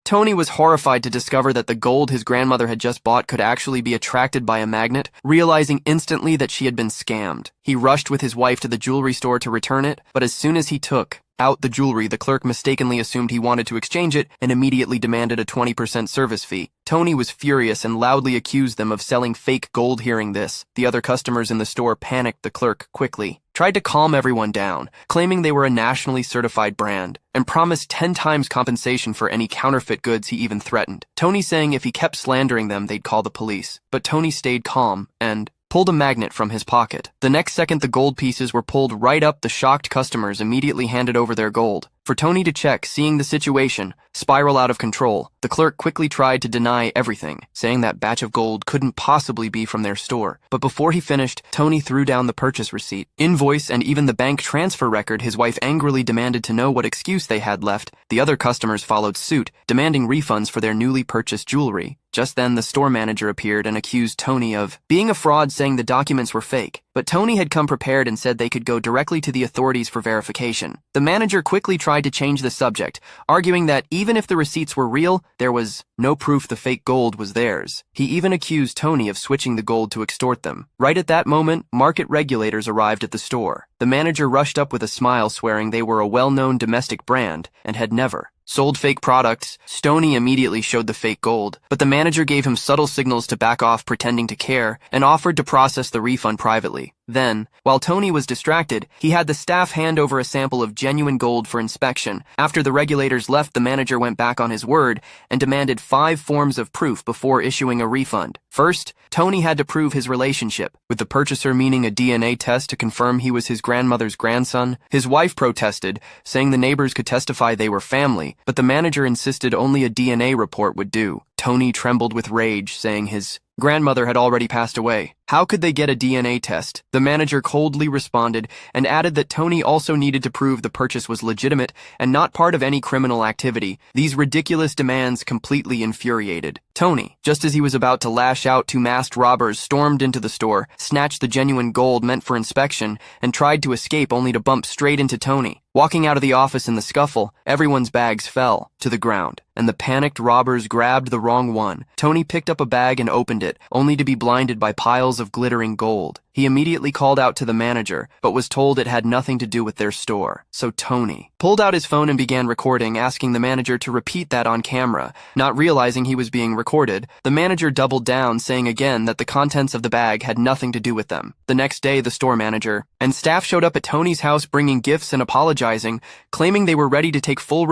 Tony was horrified to discover that the gold his grandmother had just bought could actually be attracted by a magnet, realizing instantly that she had been scammed. He rushed with his wife to the jewelry store to return it, but as soon as he took out the jewelry, the clerk mistakenly assumed he wanted to exchange it and immediately demanded a 20% service fee. Tony was furious and loudly accused them of selling fake gold. Hearing this, the other customers in the store panicked. The clerk quickly tried to calm everyone down, claiming they were a nationally certified brand, and promised 10 times compensation for any counterfeit goods. He even threatened Tony, saying if he kept slandering them, they'd call the police. But Tony stayed calm and pulled a magnet from his pocket. The next second, the gold pieces were pulled right up. The shocked customers immediately handed over their gold for Tony to check. Seeing the situation spiral out of control, the clerk quickly tried to deny everything, saying that batch of gold couldn't possibly be from their store. But before he finished, Tony threw down the purchase receipt, invoice, and even the bank transfer record. His wife angrily demanded to know what excuse they had left. The other customers followed suit, demanding refunds for their newly purchased jewelry. Just then, the store manager appeared and accused Tony of being a fraud, saying the documents were fake. But Tony had come prepared and said they could go directly to the authorities for verification. The manager quickly tried to change the subject, arguing that even if the receipts were real, there was no proof the fake gold was theirs. He even accused Tony of switching the gold to extort them. Right at that moment, market regulators arrived at the store. The manager rushed up with a smile, swearing they were a well-known domestic brand and had never sold fake products. Tony immediately showed the fake gold, but the manager gave him subtle signals to back off, pretending to care, and offered to process the refund privately. Then, while Tony was distracted, he had the staff hand over a sample of genuine gold for inspection. After the regulators left, the manager went back on his word and demanded 5 forms of proof before issuing a refund. First, Tony had to prove his relationship with the purchaser, meaning a DNA test to confirm he was his grandmother's grandson. His wife protested, saying the neighbors could testify they were family, but the manager insisted only a DNA report would do. Tony trembled with rage, saying his grandmother had already passed away. How could they get a DNA test? The manager coldly responded and added that Tony also needed to prove the purchase was legitimate and not part of any criminal activity. These ridiculous demands completely infuriated Tony. Just as he was about to lash out, 2 masked robbers stormed into the store, snatched the genuine gold meant for inspection, and tried to escape, only to bump straight into Tony. Walking out of the office in the scuffle, everyone's bags fell to the ground, and the panicked robbers grabbed the wrong one. Tony picked up a bag and opened it, only to be blinded by piles of glittering gold. He immediately called out to the manager, but was told it had nothing to do with their store. So Tony pulled out his phone and began recording, asking the manager to repeat that on camera. Not realizing he was being recorded, the manager doubled down, saying again that the contents of the bag had nothing to do with them. The next day, the store manager and staff showed up at Tony's house, bringing gifts and apologizing, claiming they were ready to take full